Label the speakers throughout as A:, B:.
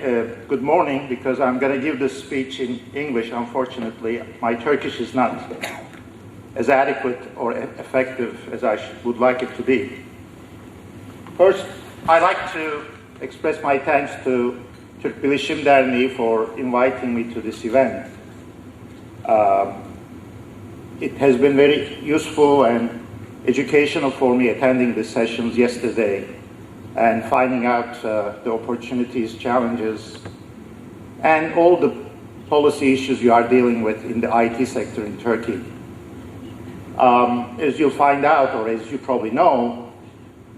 A: Good morning, because I'm going to give this speech in English. Unfortunately, my Turkish is not as adequate or effective as I would like it to be. First, I'd like to express my thanks to Türk Bilişim Derneği for inviting me to this event. It has been very useful and educational for me attending the sessions yesterday and finding out the opportunities, challenges, and all the policy issues you are dealing with in the IT sector in Turkey. As you'll find out, or as you probably know,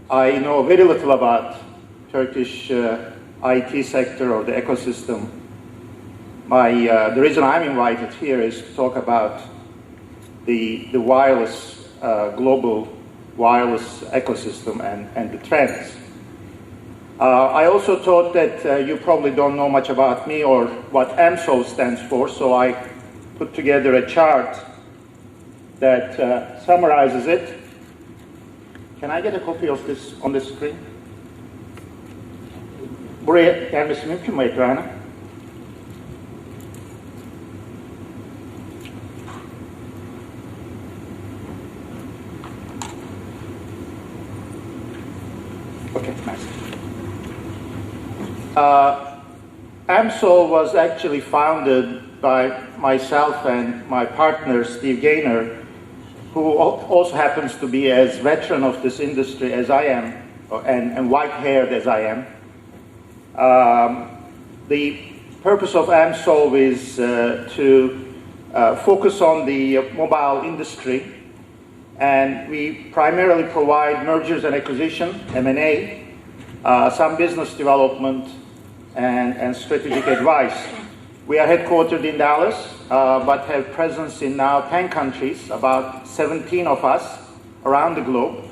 A: I know very little about Turkish IT sector or the ecosystem. The reason I'm invited here is to talk about the wireless, global wireless ecosystem and the trends. I also thought that you probably don't know much about me or what UNSOY stands for, so I put together a chart that summarizes it. Can I get a copy of this on the screen? Buraya gelmesi mümkün mü ekrana? Okay, nice. UNSOY was actually founded by myself and my partner, Steve Gaynor, who also happens to be as veteran of this industry as I am, and white-haired as I am. The purpose of UNSOY is to focus on the mobile industry, and we primarily provide mergers and acquisition, M&A, some business development, and strategic advice. We are headquartered in Dallas, but have presence in now 10 countries, about 17 of us around the globe.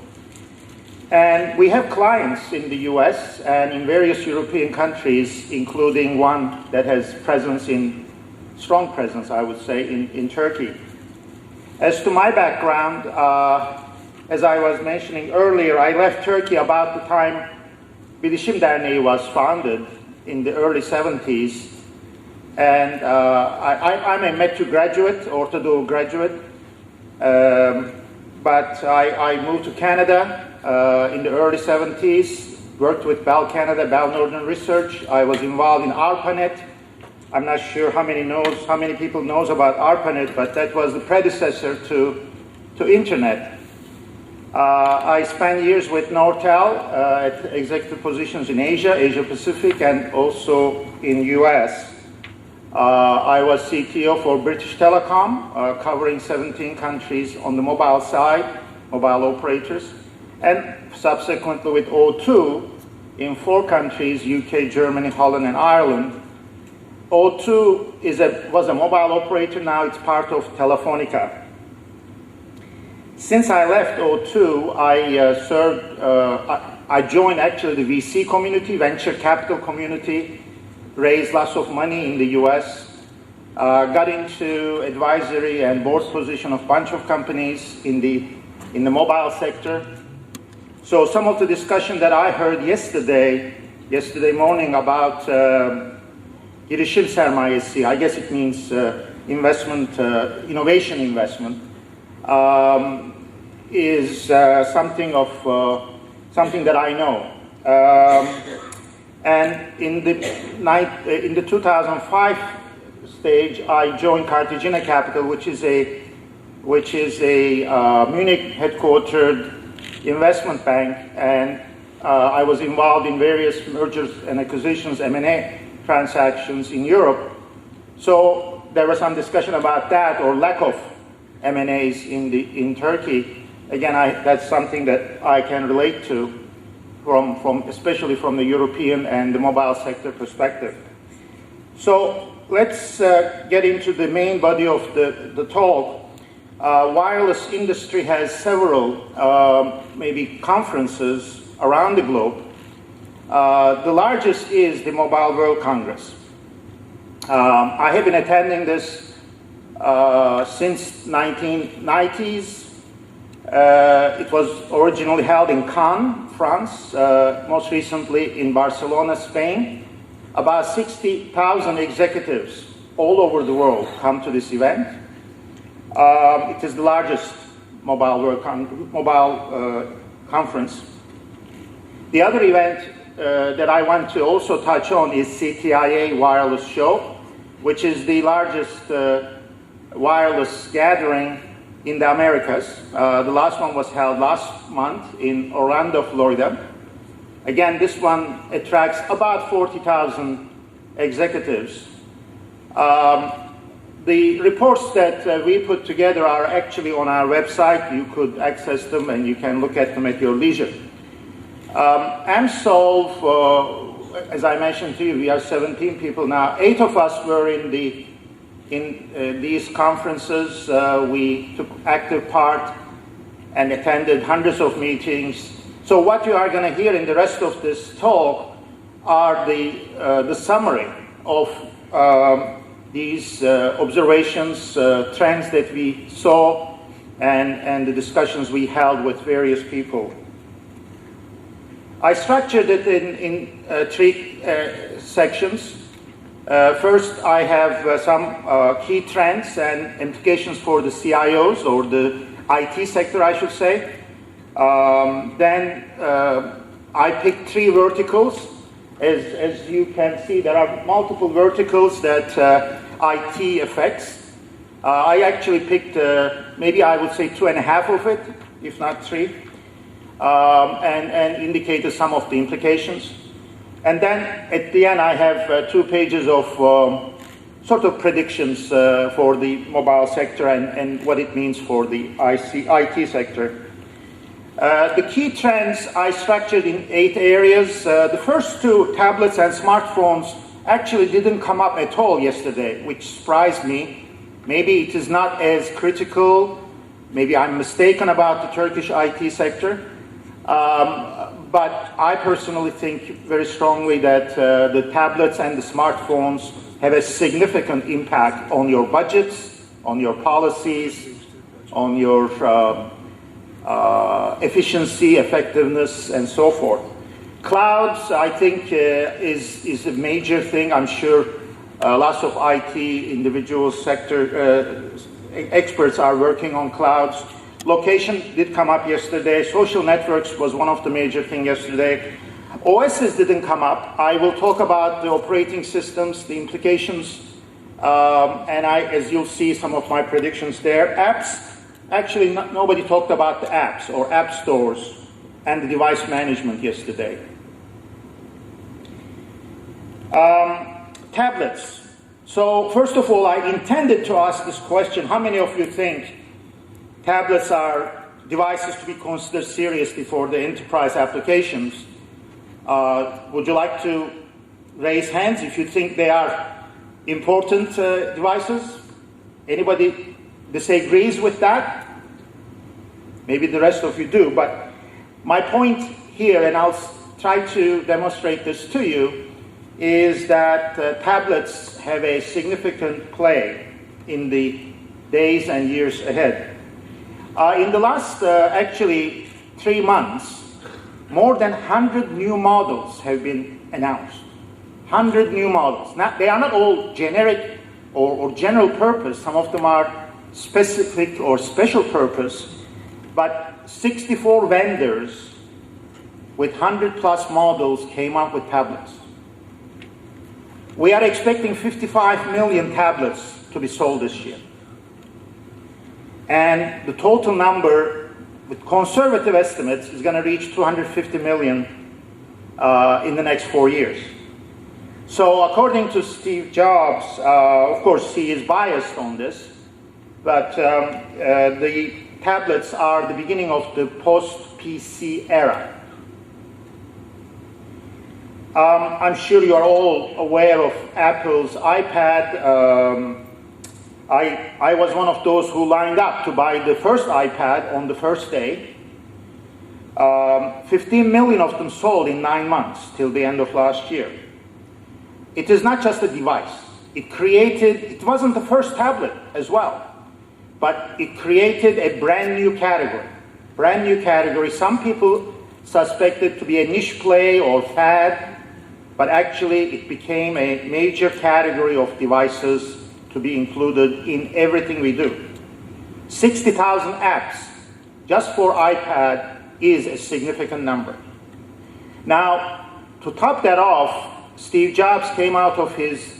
A: And we have clients in the US and in various European countries, including one that has strong presence, I would say, in Turkey. As to my background, as I was mentioning earlier, I left Turkey about the time Bilişim Derneği was founded in the early 70s. And I'm a METU graduate, Orta graduate, but I moved to Canada in the early 70s, worked with Bell Canada, Bell Northern Research. I was involved in ARPANET. I'm not sure how many people knows about ARPANET, but that was the predecessor to Internet. I spent years with Nortel at executive positions in Asia Pacific, and also in US. I was CTO for British Telecom, covering 17 countries on the mobile side, mobile operators, and subsequently with O2 in 4 countries, UK, Germany, Holland, and Ireland. O2 was a mobile operator, now it's part of Telefonica. Since I left O2, I joined actually the VC community, venture capital community, raised lots of money in the US, got into advisory and board position of a bunch of companies in the mobile sector. So some of the discussion that I heard yesterday morning about girişim sermayesi, I guess it means investment, innovation investment, is something that I know. And in the 2005 stage, I joined Cartagena Capital, which is a Munich headquartered investment bank, and I was involved in various mergers and acquisitions, M&A transactions in Europe. So there was some discussion about that, or lack of M&As in Turkey. Again, that's something that I can relate to, especially from the European and the mobile sector perspective. So let's get into the main body of the talk. Wireless industry has several maybe conferences around the globe. The largest is the Mobile World Congress. I have been attending this since 1990s. It was originally held in Cannes, France, most recently in Barcelona, Spain. About 60,000 executives all over the world come to this event. It is the largest mobile conference. The other event that I want to also touch on is Ctia Wireless Show, which is the largest wireless gathering in the Americas. The last one was held last month in Orlando, Florida. Again, this one attracts about 40,000 executives. The reports that we put together are actually on our website. You could access them and you can look at them at your leisure. UNSOY, as I mentioned to you, we are 17 people now. 8 of us were in these conferences. We took active part and attended hundreds of meetings. So what you are going to hear in the rest of this talk are the summary of these observations, trends that we saw, and the discussions we held with various people. I structured it in 3 sections. First, I have some key trends and implications for the CIOs, or the IT sector, I should say. Then I picked 3 verticals. As you can see, there are multiple verticals that IT affects. I actually picked maybe I would say 2.5 of it, if not 3, and indicated some of the implications. And then at the end I have 2 pages of sort of predictions for the mobile sector and what it means for the IT sector. The key trends I structured in 8 areas. The first 2, tablets and smartphones, actually didn't come up at all yesterday, which surprised me. Maybe it is not as critical. Maybe I'm mistaken about the Turkish IT sector. But I personally think very strongly that the tablets and the smartphones have a significant impact on your budgets, on your policies, on your efficiency, effectiveness, and so forth. Clouds, I think, is a major thing. I'm sure lots of IT individuals, sector experts are working on clouds. Location did come up yesterday. Social networks was one of the major things yesterday. OSs didn't come up. I will talk about the operating systems, the implications, and as you'll see, some of my predictions there. Apps, actually nobody talked about the apps or app stores and the device management yesterday. Tablets. So first of all, I intended to ask this question: how many of you think tablets are devices to be considered seriously for the enterprise applications? Would you like to raise hands if you think they are important devices? Anybody disagrees with that? Maybe the rest of you do, but my point here, and I'll try to demonstrate this to you, is that tablets have a significant play in the days and years ahead. In the last, actually, 3 months, more than 100 new models have been announced. 100 new models. Now, they are not all generic or general purpose. Some of them are specific or special purpose. But 64 vendors with 100+ models came up with tablets. We are expecting 55 million tablets to be sold this year. And the total number, with conservative estimates, is going to reach 250 million in the next 4 years. So according to Steve Jobs, of course he is biased on this, but the tablets are the beginning of the post-PC era. I'm sure you are all aware of Apple's iPad. I was one of those who lined up to buy the first iPad on the first day. 15 million of them sold in 9 months till the end of last year. It is not just a device. It wasn't the first tablet as well, but it created a brand new category. Brand new category. Some people suspect it to be a niche play or fad. but actually it became a major category of devices to be included in everything we do. 60,000 apps just for iPad is a significant number. Now, to top that off, Steve Jobs came out of his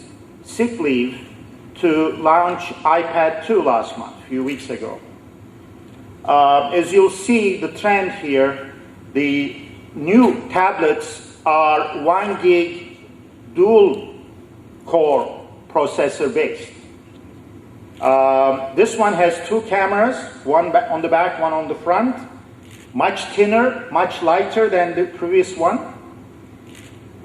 A: sick leave to launch iPad 2 last month, a few weeks ago. As you'll see the trend here, the new tablets are 1 gig dual core processor based. This one has 2 cameras, one on the back, one on the front, much thinner, much lighter than the previous one.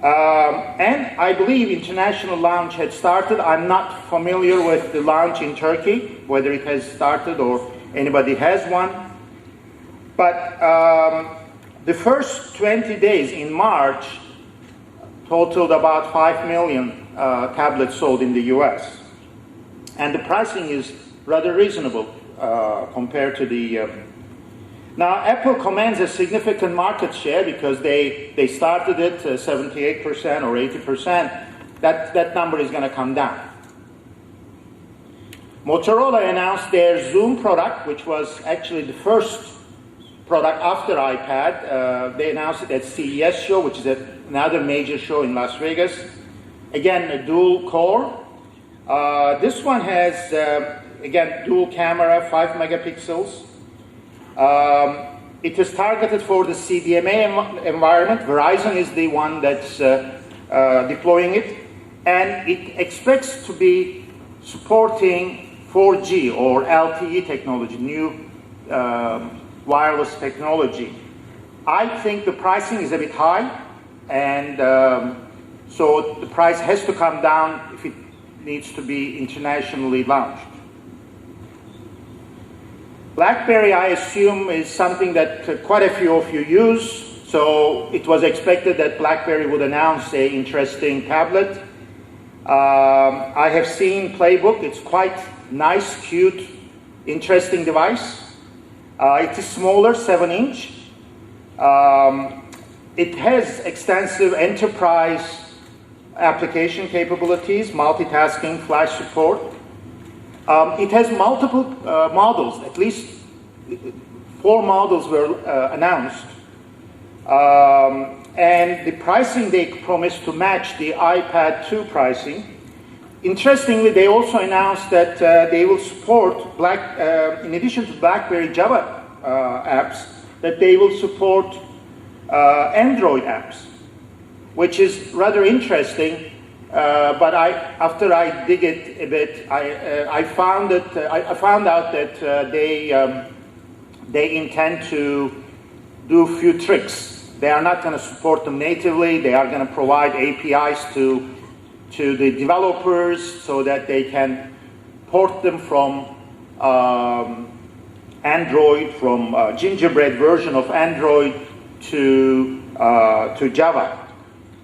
A: And I believe international launch had started. I'm not familiar with the launch in Turkey, whether it has started or anybody has one. But the first 20 days in March totaled about 5 million tablets sold in the US. And the pricing is rather reasonable compared to the... Now, Apple commands a significant market share because they started it 78% or 80%. That number is going to come down. Motorola announced their Zoom product, which was actually the first product after iPad. They announced it at CES show, which is another major show in Las Vegas. Again, a dual core. This one has, again, dual camera, 5 megapixels. It is targeted for the CDMA environment. Verizon is the one that's deploying it. And it expects to be supporting 4G or LTE technology, new wireless technology. I think the pricing is a bit high, and so the price has to come down if it needs to be internationally launched. BlackBerry, I assume, is something that quite a few of you use, so it was expected that BlackBerry would announce an interesting tablet. I have seen Playbook. It's quite nice, cute, interesting device. It is smaller, 7-inch. It has extensive enterprise application capabilities, multitasking, flash support. It has multiple models, at least 4 models were announced. And the pricing they promised to match the iPad 2 pricing. Interestingly, they also announced that they will support, in addition to BlackBerry Java apps, that they will support Android apps, which is rather interesting. But after I dig it a bit, I found out that they intend to do a few tricks. They are not going to support them natively. They are going to provide APIs to the developers so that they can port them from Android, from gingerbread version of Android to Java.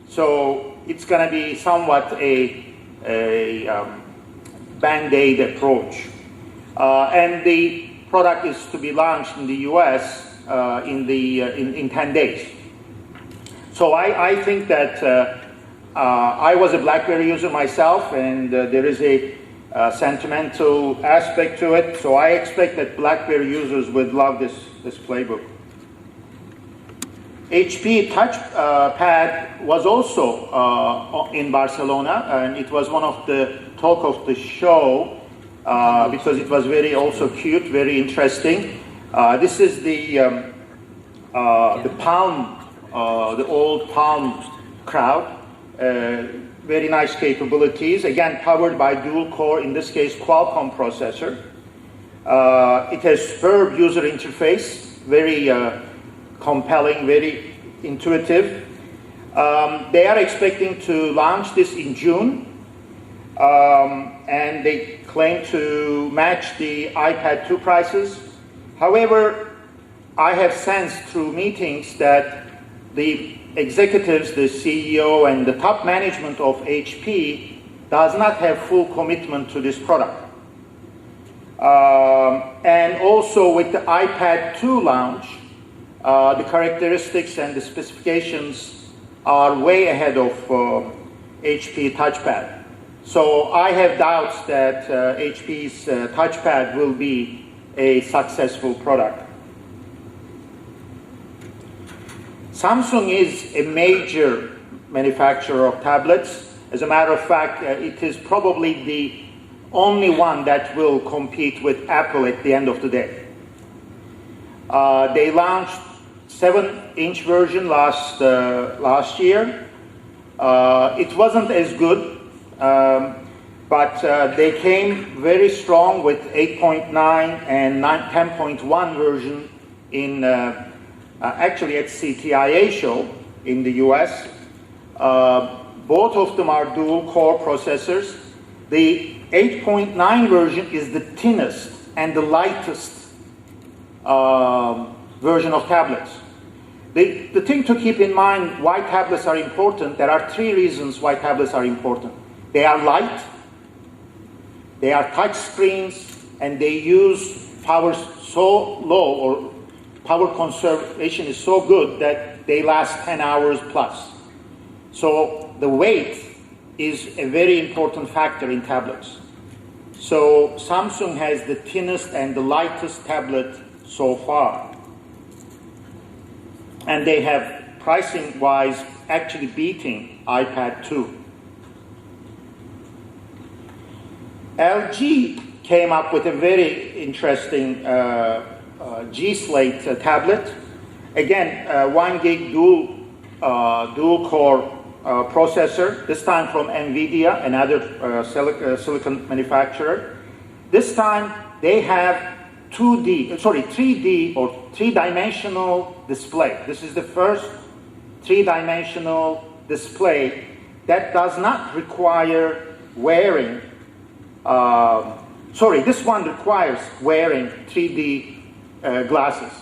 A: So it's going to be somewhat a band-aid approach. And the product is to be launched in the US in 10 days. So I think that I was a BlackBerry user myself, and there is a sentimental aspect to it. So I expect that BlackBerry users would love this Playbook. HP Touchpad was also in Barcelona, and it was one of the talk of the show because it was very also cute, very interesting. This is the Palm, the old Palm crowd. Very nice capabilities. Again, powered by dual core, in this case, Qualcomm processor. It has superb user interface, very compelling, very intuitive. They are expecting to launch this in June, and they claim to match the iPad 2 prices. However, I have sensed through meetings that the executives, the CEO, and the top management of HP does not have full commitment to this product. And also with the iPad 2 launch, the characteristics and the specifications are way ahead of HP Touchpad. So I have doubts that HP's Touchpad will be a successful product. Samsung is a major manufacturer of tablets. As a matter of fact, it is probably the only one that will compete with Apple at the end of the day. They launched 7-inch version last year. It wasn't as good, but they came very strong with 8.9 and 10.1 version in actually at Ctia show in the US. Both of them are dual-core processors. The 8.9 version is the thinnest and the lightest version of tablets. The thing to keep in mind why tablets are important, there are 3 reasons why tablets are important. They are light, they are touch screens, and they use power so low, or power conservation is so good that they last 10 hours plus. So the weight is a very important factor in tablets. So Samsung has the thinnest and the lightest tablet so far. And they have, pricing-wise, actually beating iPad 2. LG came up with a very interesting G Slate tablet. Again, 1 gig dual-core processor, this time from NVIDIA, another silicon manufacturer. This time they have 3D or 3-dimensional display. This is the first 3-dimensional display that does not require wearing, this one requires wearing 3D glasses.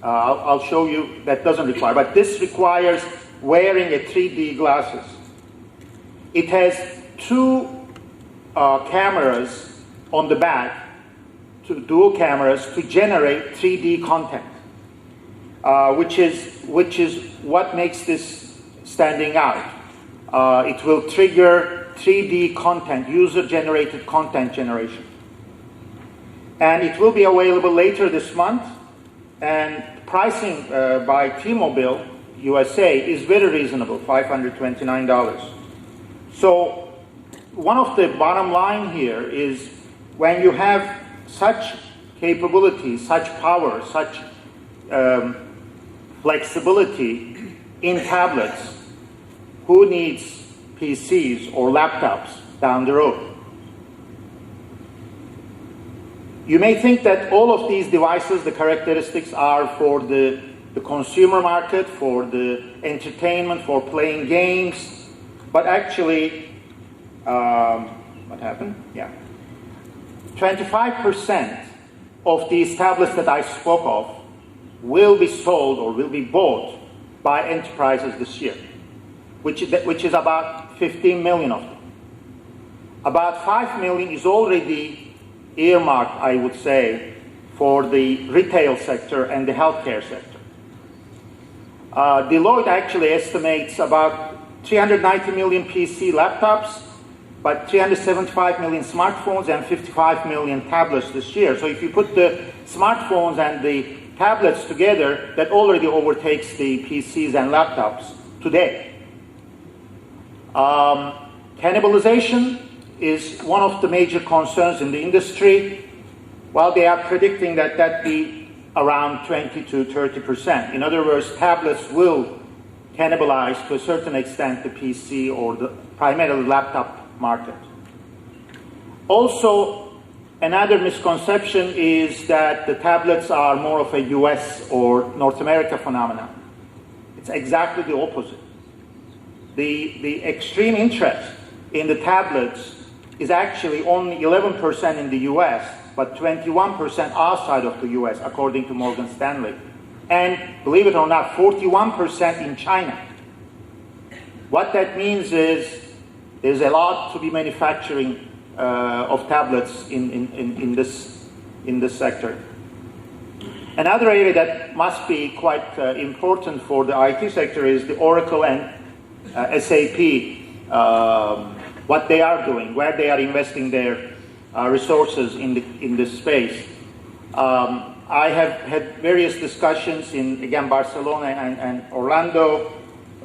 A: I'll show you that doesn't require, but this requires wearing a 3D glasses. It has 2 cameras on the back, 2 dual cameras to generate 3D content, which is what makes this standing out. It will trigger 3D content, user-generated content generation. And it will be available later this month, and pricing by T-Mobile USA is very reasonable, $529. So one of the bottom line here is when you have such capability, such power, such flexibility in tablets, who needs PCs or laptops down the road? You may think that all of these devices, the characteristics are for the consumer market, for the entertainment, for playing games, but actually, what happened? Yeah. 25% of these tablets that I spoke of will be sold or will be bought by enterprises this year, which is about 15 million of them. About 5 million is already earmarked, I would say, for the retail sector and the healthcare sector. Deloitte actually estimates about 390 million PC laptops, but 375 million smartphones and 55 million tablets this year. So if you put the smartphones and the tablets together, that already overtakes the PCs and laptops today. Cannibalization is one of the major concerns in the industry. Well, they are predicting that be around 20 to 30%. In other words, tablets will cannibalize to a certain extent the PC or the primarily laptop market. Also, another misconception is that the tablets are more of a US or North America phenomenon. It's exactly the opposite. The extreme interest in the tablets is actually only 11% in the US, but 21% outside of the US, according to Morgan Stanley. And believe it or not, 41% in China. What that means is there's a lot to be manufacturing of tablets in this sector. Another area that must be quite important for the IT sector is the Oracle and SAP, what they are doing, where they are investing their resources in this space. I have had various discussions in, again, Barcelona and Orlando,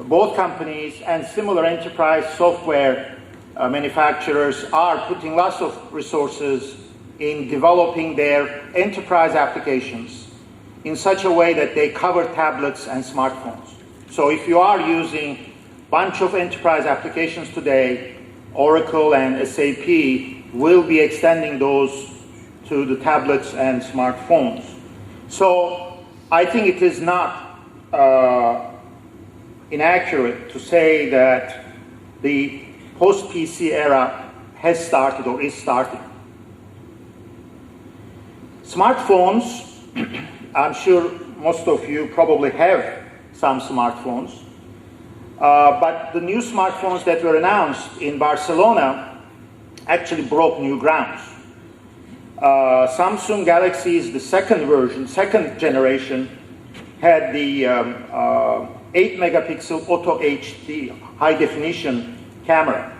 A: both companies and similar enterprise software manufacturers are putting lots of resources in developing their enterprise applications in such a way that they cover tablets and smartphones. So if you are using a bunch of enterprise applications today, Oracle and SAP will be extending those to the tablets and smartphones. So I think it is not inaccurate to say that the post-PC era has started or is starting. Smartphones, I'm sure most of you probably have some smartphones, but the new smartphones that were announced in Barcelona actually broke new grounds. Samsung Galaxy's, the second version, second generation, had the 8 megapixel Auto HD high definition camera,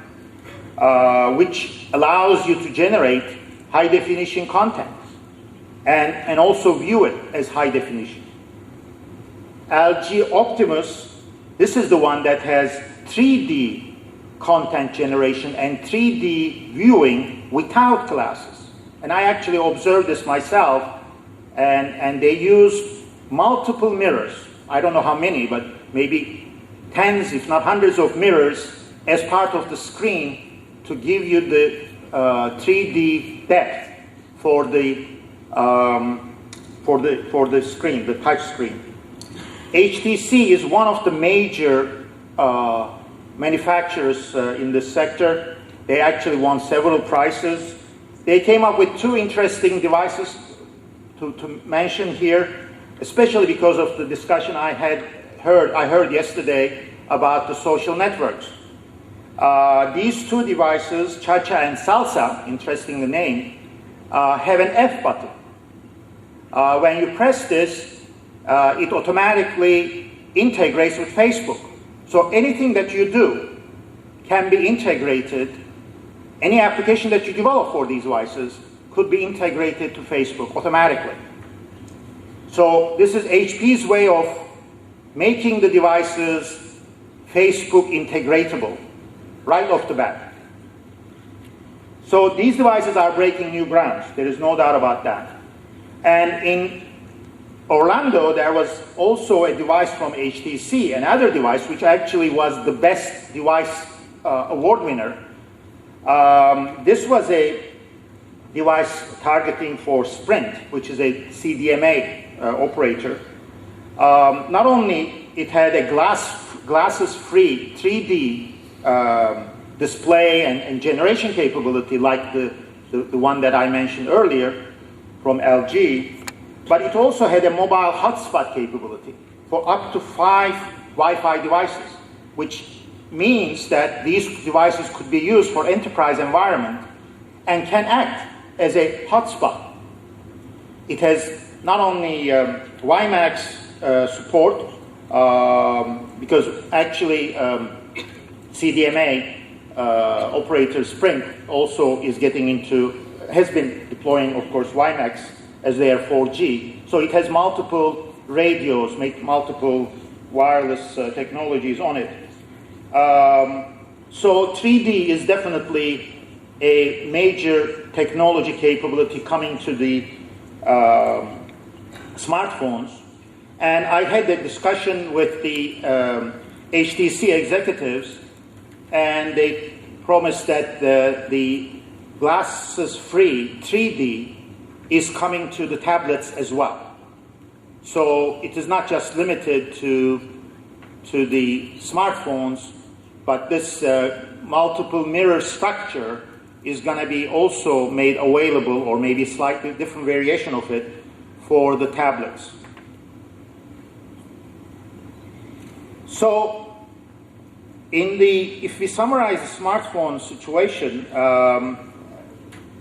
A: which allows you to generate high definition content and also view it as high definition. LG Optimus, this is the one that has 3D content generation and 3D viewing without glasses. And I actually observed this myself, and they use multiple mirrors. I don't know how many, but maybe tens, if not hundreds of mirrors as part of the screen to give you the 3D depth for the screen, the touch screen. HTC is one of the major manufacturers in this sector. They actually won several prizes. They came up with two interesting devices to mention here, especially because of the discussion I heard yesterday about the social networks. These two devices, Ctia and Salsa, interesting the name, have an F button. When you press this, it automatically integrates with Facebook. So anything that you do can be integrated. Any application that you develop for these devices could be integrated to Facebook automatically. So this is HP's way of making the devices Facebook integratable right off the bat. So these devices are breaking new grounds. There is no doubt about that. And in Orlando, there was also a device from HTC, another device, which actually was the best device award winner. This was a device targeting for Sprint, which is a CDMA operator. Not only it had a glasses-free 3D display and generation capability like the one that I mentioned earlier from LG, but it also had a mobile hotspot capability for up to 5 Wi-Fi devices, which means that these devices could be used for enterprise environment and can act as a hotspot. It has not only WiMAX support, because actually CDMA operator Sprint also is getting into, has been deploying, of course, WiMAX as their 4G. So it has multiple radios, multiple wireless technologies on it. So 3D is definitely a major technology capability coming to the smartphones. And I had a discussion with the HTC executives, and they promised that the glasses-free 3D is coming to the tablets as well. So it is not just limited to the smartphones, but this multiple mirror structure is going to be also made available, or maybe slightly different variation of it, for the tablets. So if we summarize the smartphone situation,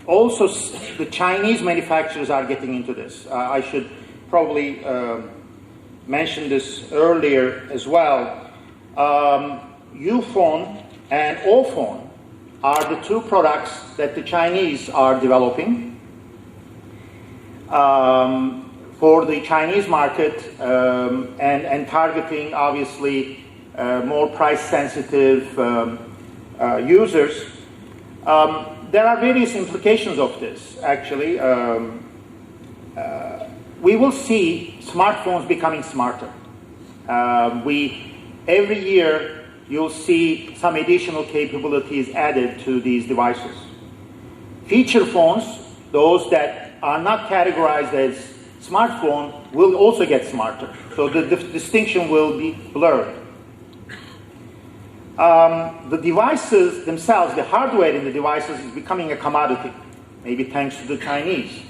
A: also the Chinese manufacturers are getting into this. I should probably mention this earlier as well. Uphone and Ophone are the two products that the Chinese are developing for the Chinese market and targeting, obviously, more price-sensitive users. There are various implications of this, actually. We will see smartphones becoming smarter. Every year, you'll see some additional capabilities added to these devices. Feature phones, those that are not categorized as smartphone, will also get smarter. So the distinction will be blurred. The devices themselves, the hardware in the devices is becoming a commodity, maybe thanks to the Chinese.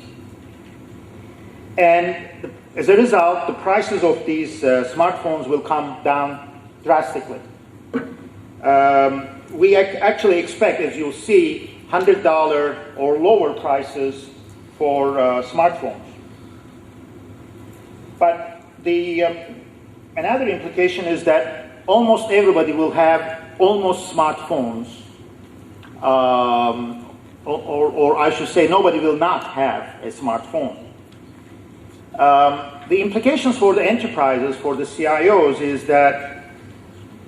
A: And as a result, the prices of these smartphones will come down drastically. We actually expect, as you'll see, $100 or lower prices for smartphones. But another implication is that almost everybody will have almost smartphones, or I should say nobody will not have a smartphone. The implications for the enterprises, for the CIOs, is that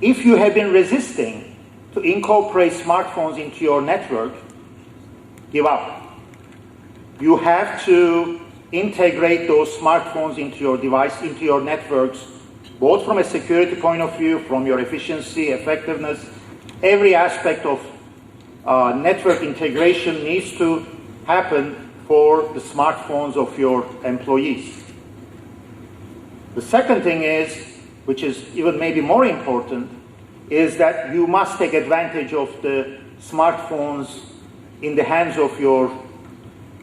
A: if you have been resisting to incorporate smartphones into your network, give up. You have to integrate those smartphones into your device, into your networks, both from a security point of view, from your efficiency, effectiveness. Every aspect of network integration needs to happen for the smartphones of your employees. The second thing is, which is even maybe more important, is that you must take advantage of the smartphones in the hands of your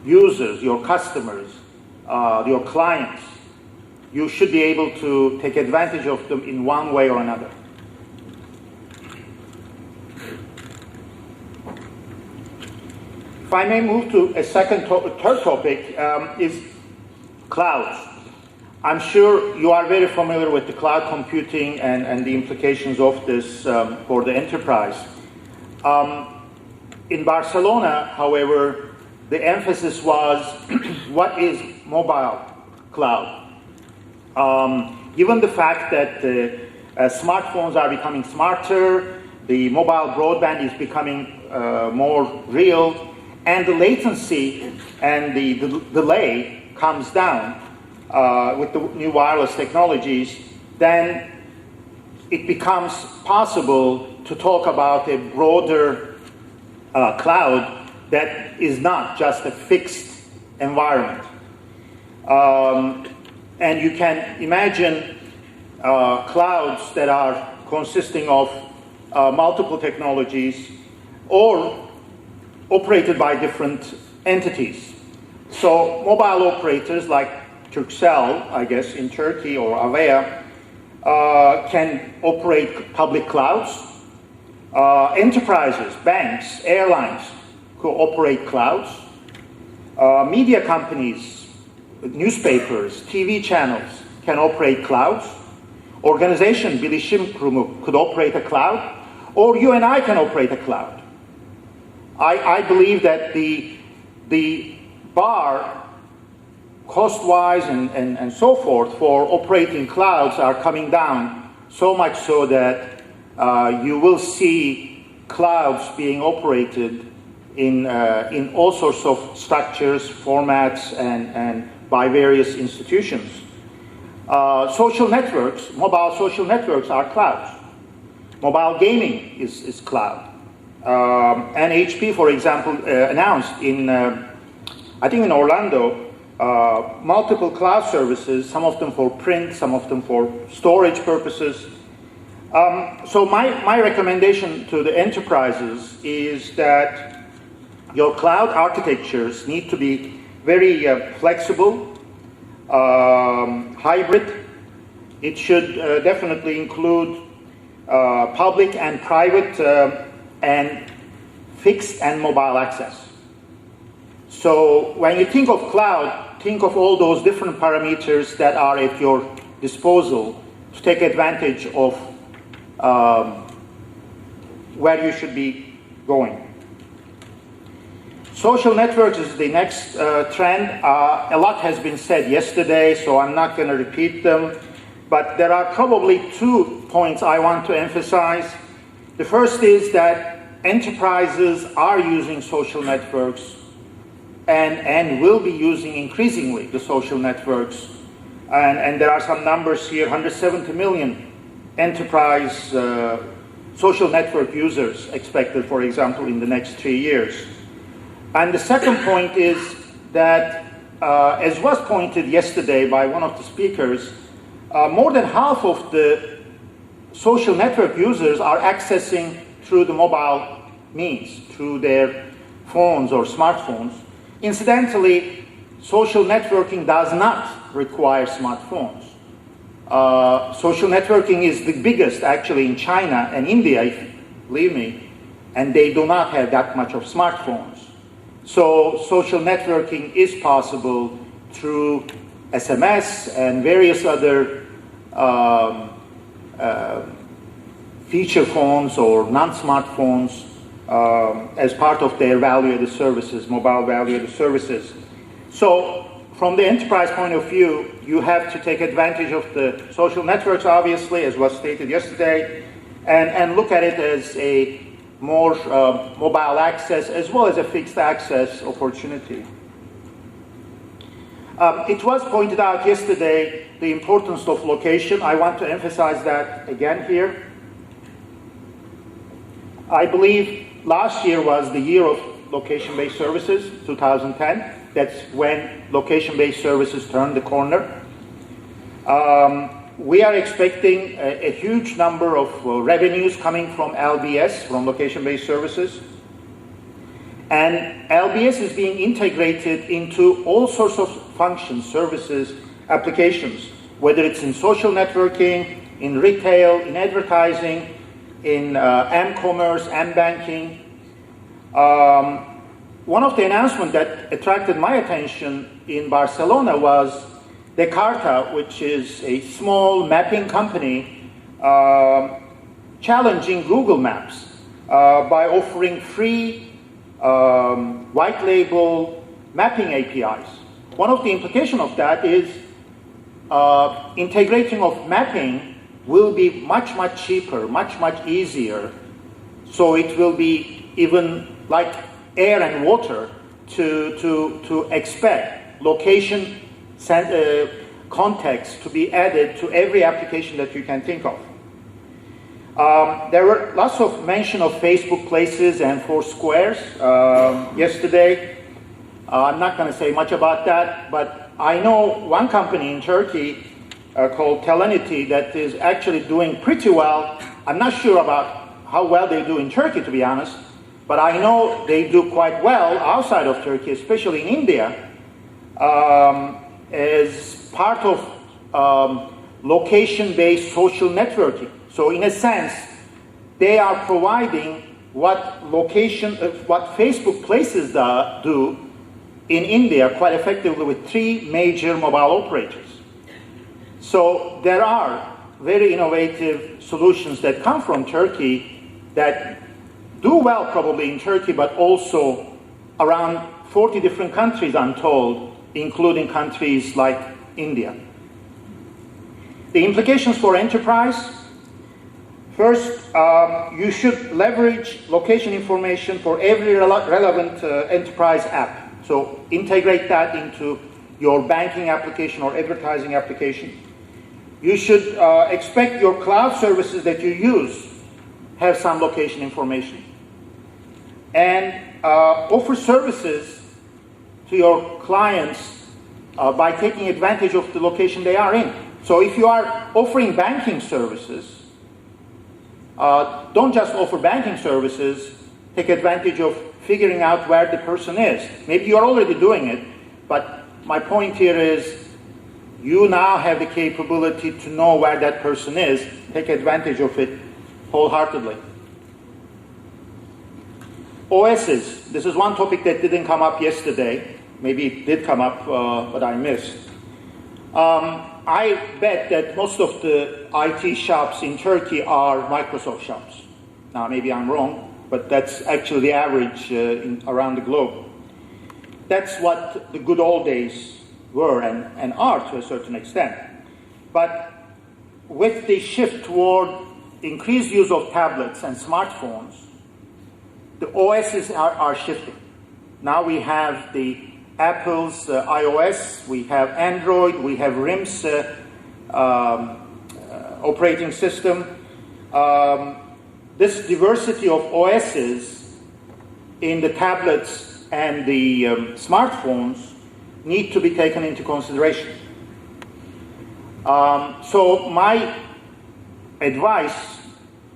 A: users, your customers, your clients. You should be able to take advantage of them in one way or another. If I may move to a third topic, is clouds. I'm sure you are very familiar with the cloud computing and the implications of this for the enterprise. In Barcelona, however, the emphasis was what is mobile cloud? Given the fact that smartphones are becoming smarter, the mobile broadband is becoming more real, and the latency and the delay comes down with the new wireless technologies, then it becomes possible to talk about a broader cloud that is not just a fixed environment. And you can imagine clouds that are consisting of multiple technologies or operated by different entities. So mobile operators like Turkcell, I guess, in Turkey, or Avaya, can operate public clouds. Enterprises, banks, airlines could operate clouds. Media companies, newspapers, TV channels can operate clouds. Organization, bilişim kurumu, could operate a cloud. Or you and I can operate a cloud. I believe that the bar, cost-wise and so forth, for operating clouds are coming down, so much so that you will see clouds being operated in all sorts of structures, formats, and by various institutions. Social networks, mobile social networks are clouds. Mobile gaming is cloud. And HP, for example, announced I think in Orlando, multiple cloud services, some of them for print, some of them for storage purposes. So my recommendation to the enterprises is that your cloud architectures need to be very flexible, hybrid. It should definitely include public and private and fixed and mobile access. So when you think of cloud, think of all those different parameters that are at your disposal to take advantage of where you should be going. Social networks is the next trend. A lot has been said yesterday, so I'm not going to repeat them. But there are probably 2 points I want to emphasize. The first is that enterprises are using social networks and will be using increasingly the social networks. And there are some numbers here, 170 million enterprise social network users expected, for example, in the next 3 years. And the second point is that, as was pointed yesterday by one of the speakers, more than half of the social network users are accessing through the mobile means, through their phones or smartphones. Incidentally, social networking does not require smartphones. Social networking is the biggest actually in China and India, if you believe me, and they do not have that much of smartphones. So social networking is possible through SMS and various other feature phones or non-smartphones as part of their value-added services, mobile value-added services. So from the enterprise point of view, you have to take advantage of the social networks, obviously, as was stated yesterday, and look at it as a more mobile access as well as a fixed access opportunity. It was pointed out yesterday the importance of location. I want to emphasize that again here. I believe last year was the year of location-based services, 2010. That's when location-based services turned the corner. We are expecting a huge number of revenues coming from LBS, from location-based services. And LBS is being integrated into all sorts of functions, services, applications, whether it's in social networking, in retail, in advertising, in m-commerce, m-banking. One of the announcements that attracted my attention in Barcelona was Descartes, which is a small mapping company, challenging Google Maps by offering free white label mapping APIs. One of the implications of that is integrating of mapping will be much, much cheaper, much, much easier. So it will be even like air and water to expect location context to be added to every application that you can think of. There were lots of mention of Facebook Places and Foursquares yesterday. I'm not going to say much about that, but I know one company in Turkey called Telenity that is actually doing pretty well. I'm not sure about how well they do in Turkey, to be honest, but I know they do quite well outside of Turkey, especially in India, as part of location-based social networking. So in a sense, they are providing what Facebook Places do in India quite effectively with 3 major mobile operators. So there are very innovative solutions that come from Turkey that do well probably in Turkey, but also around 40 different countries, I'm told, including countries like India. The implications for enterprise: first, you should leverage location information for every relevant enterprise app. So integrate that into your banking application or advertising application. You should expect your cloud services that you use have some location information. And offer services to your clients by taking advantage of the location they are in. So if you are offering banking services, don't just offer banking services, take advantage of figuring out where the person is. Maybe you're already doing it, but my point here is you now have the capability to know where that person is, take advantage of it wholeheartedly. OSs, this is one topic that didn't come up yesterday. Maybe it did come up, but I missed. I bet that most of the IT shops in Turkey are Microsoft shops. Now, maybe I'm wrong, but that's actually the average around the globe. That's what the good old days were and are to a certain extent. But with the shift toward increased use of tablets and smartphones, the OSs are shifting. Now we have the Apple's iOS, we have Android, we have RIM's operating system. This diversity of OSs in the tablets and the smartphones need to be taken into consideration. So my advice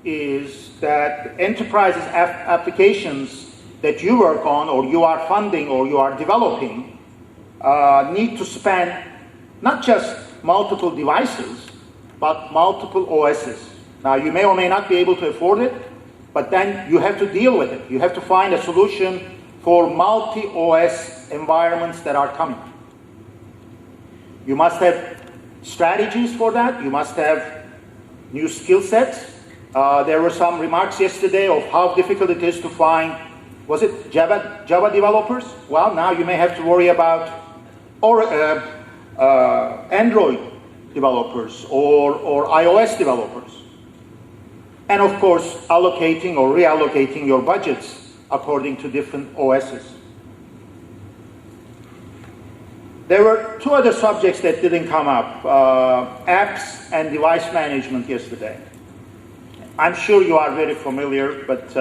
A: is that enterprises applications that you work on or you are funding or you are developing need to span not just multiple devices, but multiple OSs. Now, you may or may not be able to afford it, but then you have to deal with it. You have to find a solution for multi-OS environments that are coming. You must have strategies for that. You must have new skill sets. There were some remarks yesterday of how difficult it is to find, was it Java developers? Well, now you may have to worry about Android developers or iOS developers. And of course, allocating or reallocating your budgets according to different OSs. There were two other subjects that didn't come up, apps and device management yesterday. I'm sure you are very familiar, but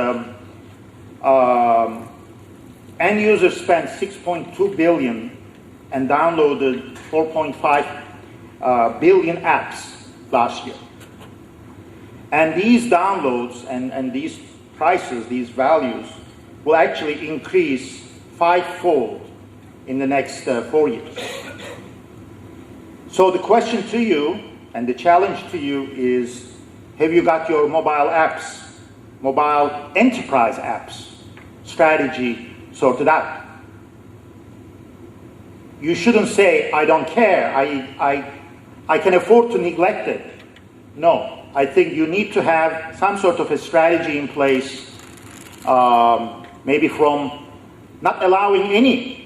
A: end users spent 6.2 billion and downloaded 4.5 billion apps last year. And these downloads and these prices, these values, will actually increase 5-fold in the next 4 years. So the question to you and the challenge to you is, have you got your mobile apps, mobile enterprise apps strategy sorted out? You shouldn't say, I don't care, I can afford to neglect it. No. I think you need to have some sort of a strategy in place, maybe from not allowing any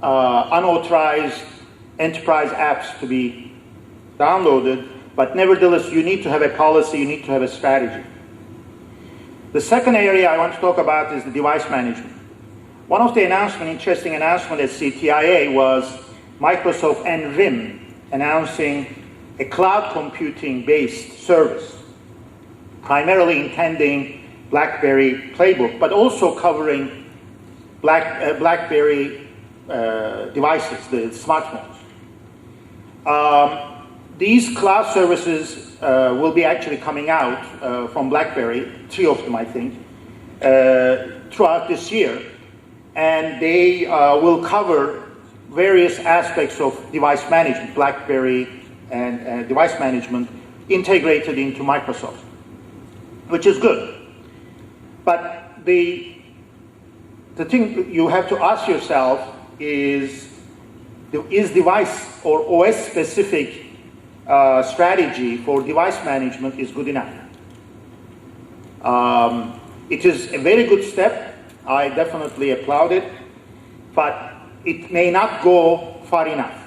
A: unauthorized enterprise apps to be downloaded, but nevertheless you need to have a policy, you need to have a strategy. The second area I want to talk about is the device management. One of the interesting announcements at Ctia was Microsoft and RIM announcing a cloud computing-based service, primarily intending BlackBerry Playbook, but also covering BlackBerry devices, the smartphones. These cloud services will be actually coming out from BlackBerry, 3 of them, I think, throughout this year, and they will cover various aspects of device management, BlackBerry and device management integrated into Microsoft, which is good. But the thing you have to ask yourself is device or OS-specific strategy for device management is good enough? It is a very good step. I definitely applaud it, but it may not go far enough.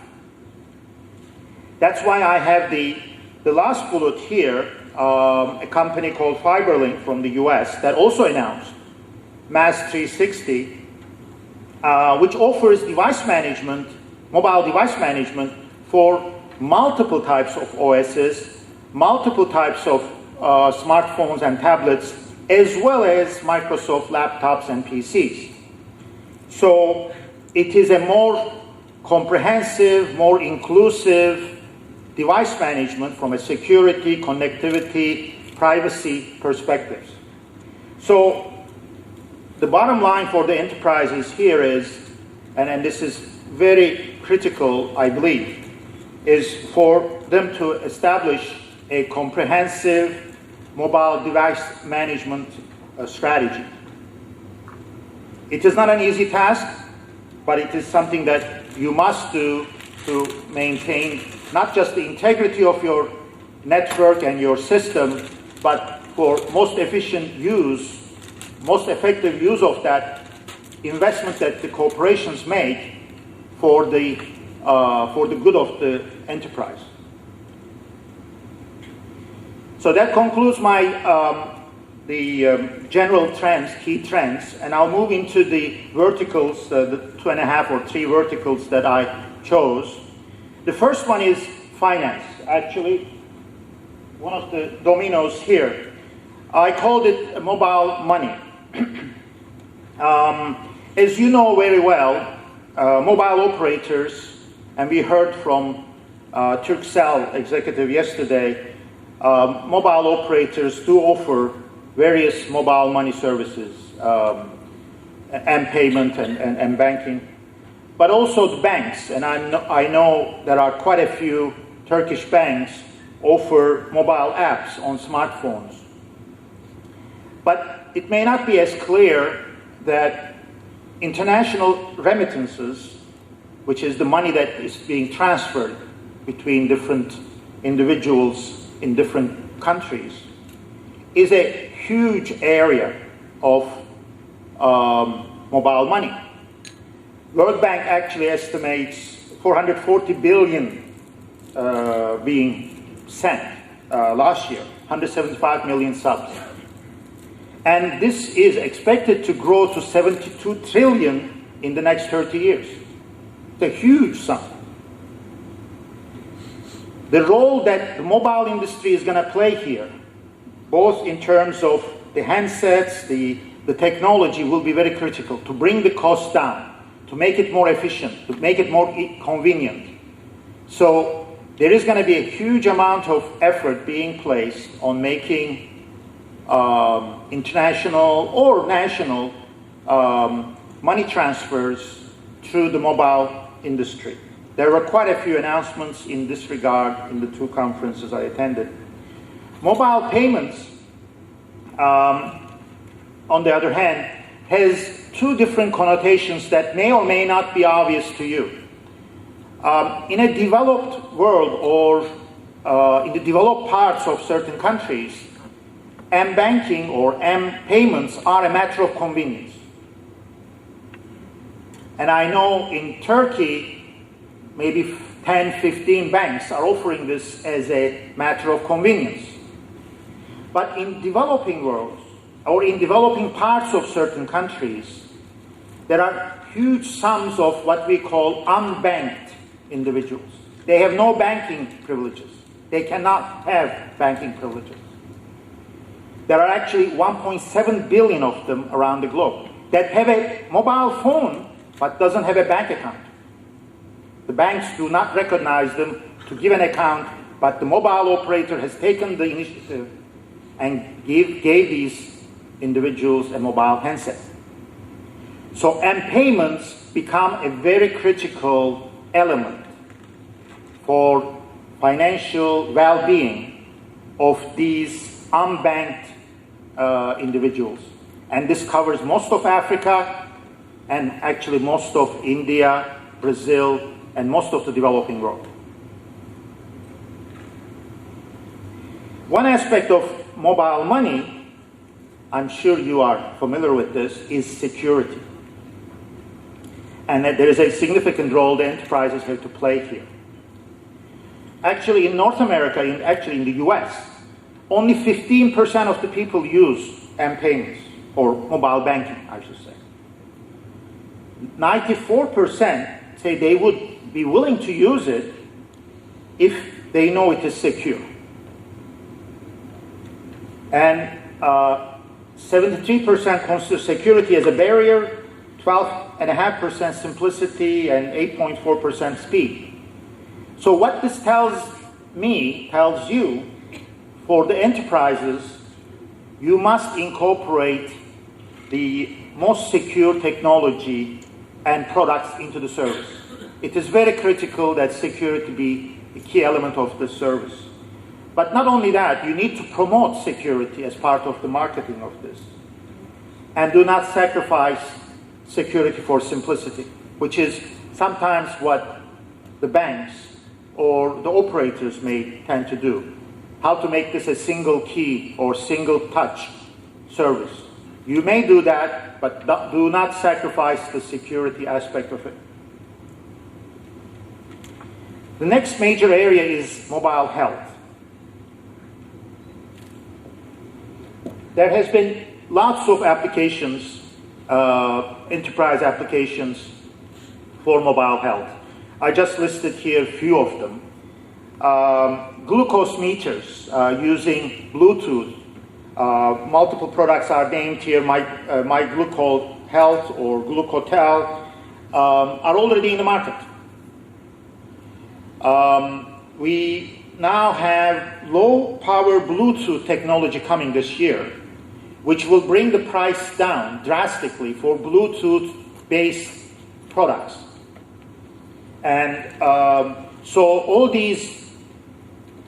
A: That's why I have the last bullet here, a company called Fiberlink from the US that also announced Mass 360, which offers device management, mobile device management for multiple types of OSs, multiple types of smartphones and tablets, as well as Microsoft laptops and PCs. So it is a more comprehensive, more inclusive device management from a security, connectivity, privacy perspective. So the bottom line for the enterprises here is, and this is very critical, I believe, is for them to establish a comprehensive mobile device management strategy. It is not an easy task, but it is something that you must do to maintain not just the integrity of your network and your system, but for most efficient use, most effective use of that investment that the corporations make for the good of the enterprise. So that concludes my general trends, key trends, and I'll move into the verticals, the 2.5 or 3 verticals that I chose. The first one is finance. Actually, one of the dominoes here. I called it mobile money. As you know very well, mobile operators, and we heard from Turkcell executive yesterday, mobile operators do offer various mobile money services, and payment and banking, but also the banks. And I know there are quite a few Turkish banks offer mobile apps on smartphones. But it may not be as clear that international remittances, which is the money that is being transferred between different individuals in different countries, is a huge area of mobile money. World Bank actually estimates 440 billion being sent last year, 175 million subs. And this is expected to grow to 72 trillion in the next 30 years. It's a huge sum. The role that the mobile industry is going to play here, both in terms of the handsets, the technology, will be very critical to bring the cost down, to make it more efficient, to make it more convenient. So there is going to be a huge amount of effort being placed on making international or national money transfers through the mobile industry. There were quite a few announcements in this regard in the 2 conferences I attended. Mobile payments, on the other hand, has 2 different connotations that may or may not be obvious to you. In a developed world or in the developed parts of certain countries, M-banking or M-payments are a matter of convenience. And I know in Turkey, maybe 10, 15 banks are offering this as a matter of convenience. But in developing worlds, or in developing parts of certain countries, there are huge sums of what we call unbanked individuals. They have no banking privileges. They cannot have banking privileges. There are actually 1.7 billion of them around the globe that have a mobile phone but doesn't have a bank account. The banks do not recognize them to give an account, but the mobile operator has taken the initiative and gave these individuals a mobile handset. So M-payments become a very critical element for financial well-being of these unbanked individuals. And this covers most of Africa and actually most of India, Brazil, and most of the developing world. One aspect of mobile money, I'm sure you are familiar with this, is security. And that there is a significant role the enterprises have to play here. Actually, in North America, actually in the US, only 15% of the people use M-payments, or mobile banking, I should say. 94% say they would be willing to use it if they know it is secure. And 73% consider security as a barrier, 12.5% simplicity, and 8.4% speed. So what this tells you, for the enterprises, you must incorporate the most secure technology and products into the service. It is very critical that security be a key element of the service. But not only that, you need to promote security as part of the marketing of this. And do not sacrifice security for simplicity, which is sometimes what the banks or the operators may tend to do. how to make this a single key or single touch service. You may do that, but do not sacrifice the security aspect of it. The next major area is mobile health. There has been lots of applications, enterprise applications for mobile health. I just listed here a few of them. Glucose meters using Bluetooth. Multiple products are named here, My Gluco Health or Glucotel, are already in the market. We now have low power Bluetooth technology coming this year, which will bring the price down drastically for Bluetooth-based products. And so all these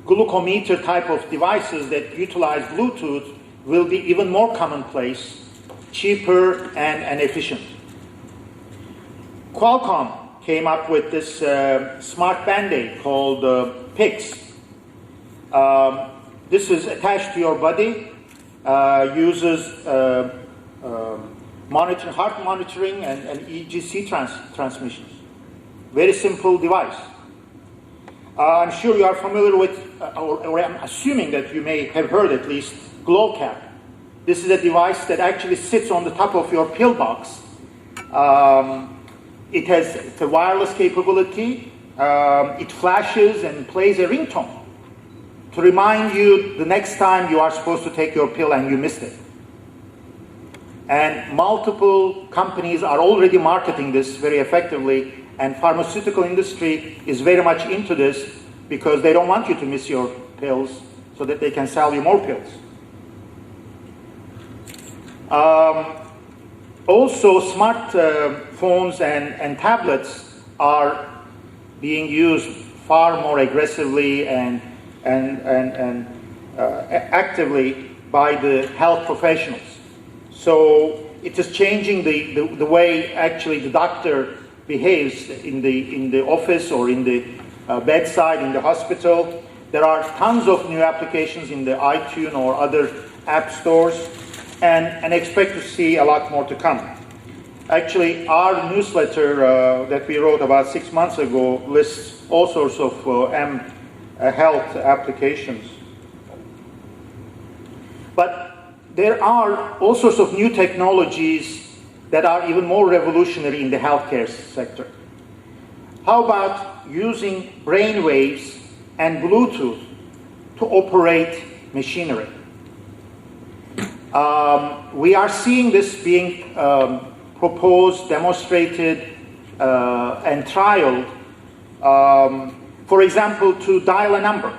A: glucometer type of devices that utilize Bluetooth will be even more commonplace, cheaper, and efficient. Qualcomm came up with this smart band-aid called PICS. This is attached to your body, uses heart monitoring and EGC transmissions. Very simple device. I'm sure you are familiar with, or I'm assuming that you may have heard at least, GlowCap. This is a device that actually sits on the top of your pill box. It has a wireless capability. It flashes and plays a ringtone to remind you the next time you are supposed to take your pill and you missed it. And multiple companies are already marketing this very effectively, and pharmaceutical industry is very much into this because they don't want you to miss your pills so that they can sell you more pills. Also, smartphones and tablets are being used far more aggressively and actively by the health professionals. So it is changing the way actually the doctor behaves in the office or in the bedside in the hospital. There are tons of new applications in the iTunes or other app stores, and expect to see a lot more to come. Actually, our newsletter that we wrote about 6 months ago lists all sorts of health applications. But there are all sorts of new technologies that are even more revolutionary in the healthcare sector. How about using brain waves and Bluetooth to operate machinery? We are seeing this being proposed, demonstrated, and trialed, for example, to dial a number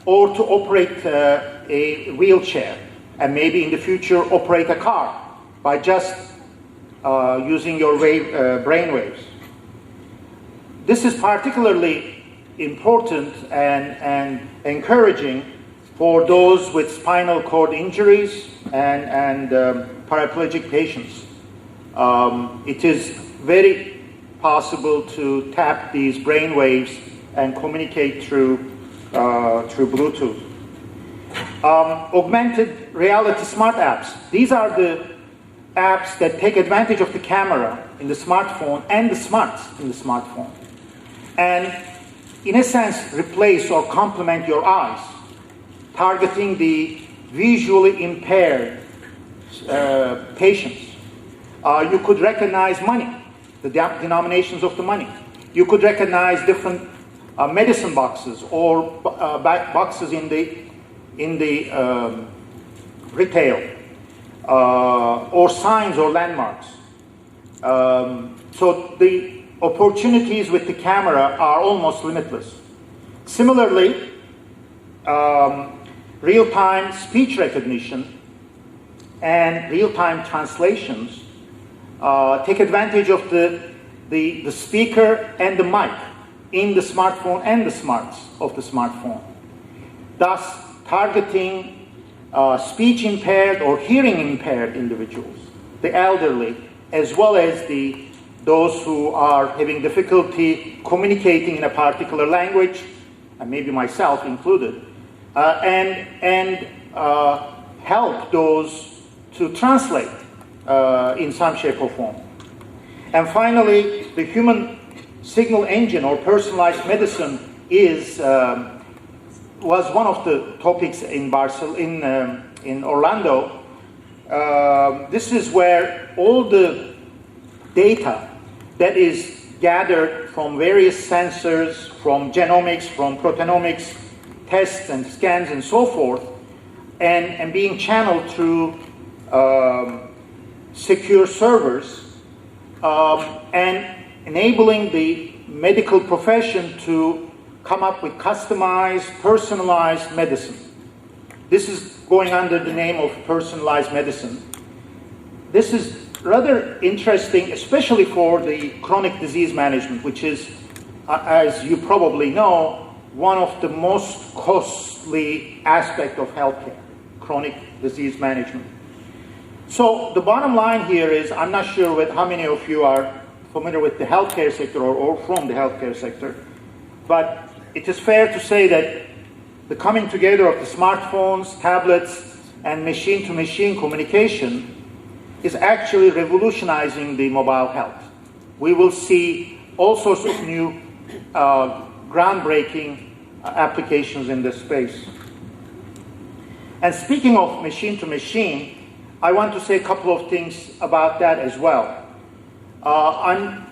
A: or to operate a wheelchair, and maybe in the future operate a car by just using your brain waves. This is particularly important and encouraging for those with spinal cord injuries and paraplegic patients. It is very possible to tap these brain waves and communicate through Bluetooth. Augmented reality smart apps. These are the apps that take advantage of the camera in the smartphone and the smarts in the smartphone, and in a sense replace or complement your eyes, targeting the visually impaired patients. You could recognize money, the denominations of the money. You could recognize different medicine boxes or boxes in the retail, or signs or landmarks. So the opportunities with the camera are almost limitless. Similarly, real-time speech recognition and real-time translations take advantage of the speaker and the mic in the smartphone and the smarts of the smartphone, thus targeting speech-impaired or hearing-impaired individuals, the elderly, as well as those who are having difficulty communicating in a particular language, and maybe myself included, and help those to translate in some shape or form. And finally, the human signal engine or personalized medicine was one of the topics in Orlando. This is where all the data that is gathered from various sensors, from genomics, from proteomics, tests and scans and so forth, and being channeled through secure servers, and enabling the medical profession to come up with customized, personalized medicine. This is going under the name of personalized medicine. This is rather interesting, especially for the chronic disease management, which is, as you probably know, one of the most costly aspects of healthcare, chronic disease management. So the bottom line here is, I'm not sure how many of you are familiar with the healthcare sector or from the healthcare sector, but it is fair to say that the coming together of the smartphones, tablets, and machine-to-machine communication is actually revolutionizing the mobile health. We will see all sorts of new groundbreaking applications in this space. And speaking of machine-to-machine, I want to say a couple of things about that as well. I'm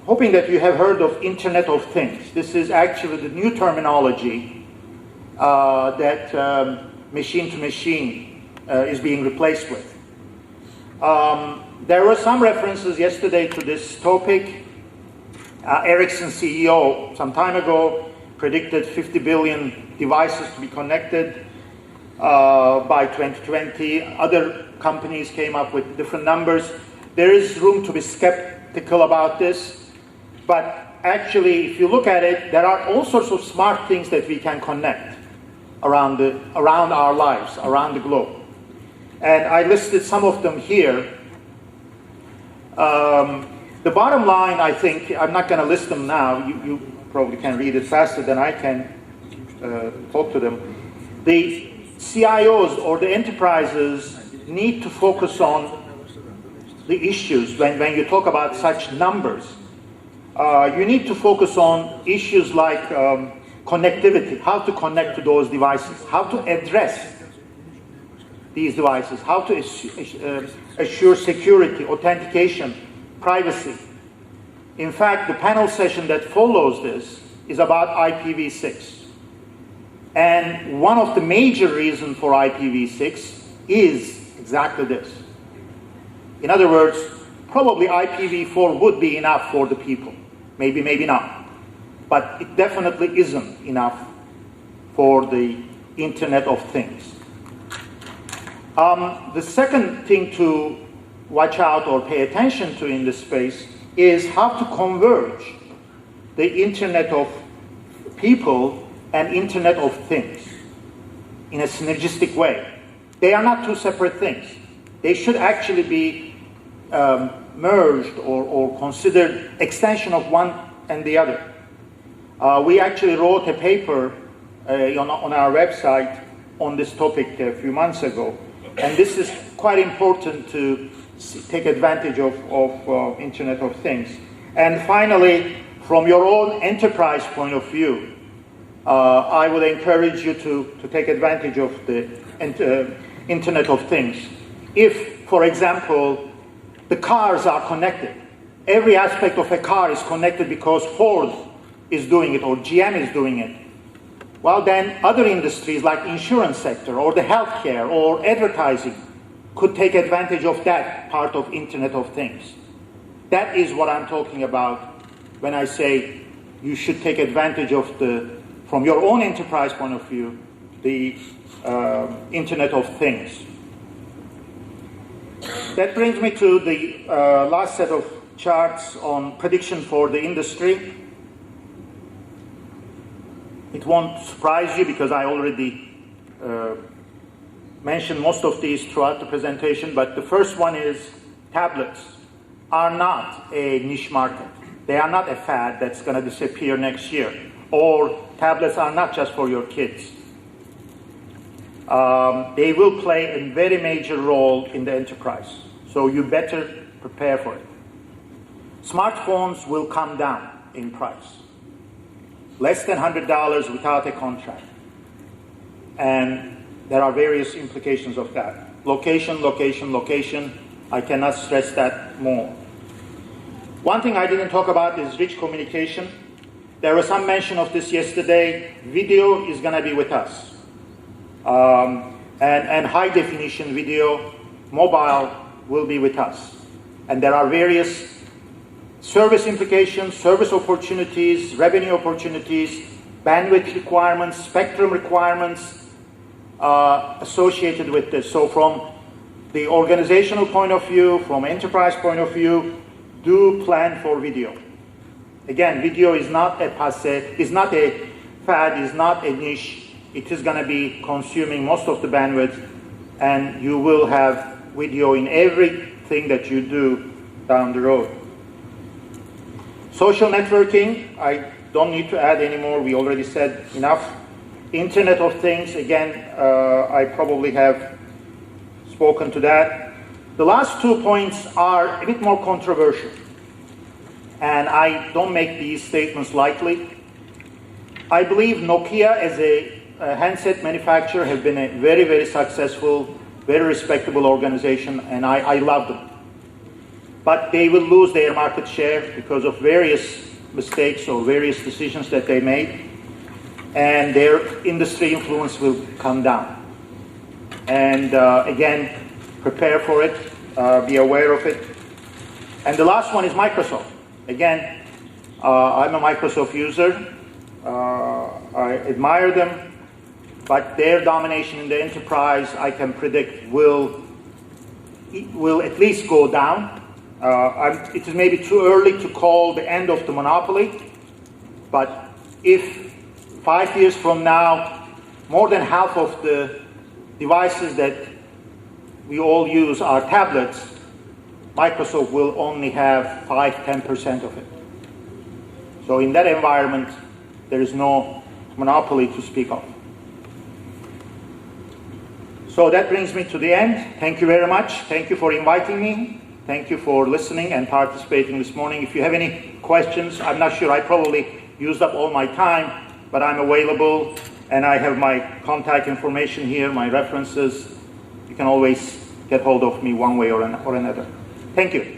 A: hoping that you have heard of Internet of Things. This is actually the new terminology that machine-to-machine is being replaced with. There were some references yesterday to this topic. Ericsson CEO some time ago predicted 50 billion devices to be connected by 2020. Other companies came up with different numbers. There is room to be skeptical about this, but actually, if you look at it, there are all sorts of smart things that we can connect around our lives, around the globe. And I listed some of them here. The bottom line, I think, I'm not going to list them now. You probably can read it faster than I can talk to them. The CIOs or the enterprises need to focus on the issues. When you talk about such numbers, you need to focus on issues like connectivity, how to connect to those devices, how to address these devices, how to assure security, authentication, privacy. In fact, the panel session that follows this is about IPv6. And one of the major reasons for IPv6 is exactly this. In other words, probably IPv4 would be enough for the people. Maybe, maybe not. But it definitely isn't enough for the Internet of Things. The second thing to watch out or pay attention to in this space is how to converge the Internet of People and Internet of Things in a synergistic way. They are not two separate things. They should actually be merged or considered extension of one and the other. We actually wrote a paper on our website on this topic a few months ago, and this is quite important to take advantage of Internet of Things. And finally, from your own enterprise point of view, I would encourage you to take advantage of the Internet of Things. If, for example, the cars are connected, every aspect of a car is connected because Ford is doing it or GM is doing it, well then other industries like insurance sector or the healthcare or advertising could take advantage of that part of Internet of Things. That is what I'm talking about when I say you should take advantage of from your own enterprise point of view, the Internet of Things. That brings me to the last set of charts on prediction for the industry. It won't surprise you because I already mentioned most of these throughout the presentation, but the first one is tablets are not a niche market. They are not a fad that's going to disappear next year, or tablets are not just for your kids. they will play a very major role in the enterprise. So you better prepare for it. Smartphones will come down in price. Less than $100 without a contract. And there are various implications of that. Location, location, location. I cannot stress that more. One thing I didn't talk about is rich communication. There was some mention of this yesterday. Video is going to be with us. And high definition video, mobile will be with us. And there are various service implications, service opportunities, revenue opportunities, bandwidth requirements, spectrum requirements associated with this. So from the organizational point of view, from enterprise point of view, do plan for video. Again, video is not a passé, is not a fad, is not a niche. It is going to be consuming most of the bandwidth, and you will have video in everything that you do down the road. Social networking, I don't need to add anymore. We already said enough. Internet of Things, again, I probably have spoken to that. The last 2 points are a bit more controversial, and I don't make these statements lightly. I believe Nokia as a handset manufacturer have been a very, very successful, very respectable organization, and I love them. But they will lose their market share because of various mistakes or various decisions that they made, and their industry influence will come down. And again, prepare for it, be aware of it. And the last one is Microsoft. Again, I'm a Microsoft user. I admire them, but their domination in the enterprise, I can predict, will at least go down. It is maybe too early to call the end of the monopoly, but if 5 years from now, more than half of the devices that we all use are tablets, Microsoft will only have 5–10% of it. So in that environment, there is no monopoly to speak of. So that brings me to the end. Thank you very much. Thank you for inviting me. Thank you for listening and participating this morning. If you have any questions, I'm not sure, I probably used up all my time, but I'm available, and I have my contact information here, my references. You can always get hold of me one way or another. Thank you.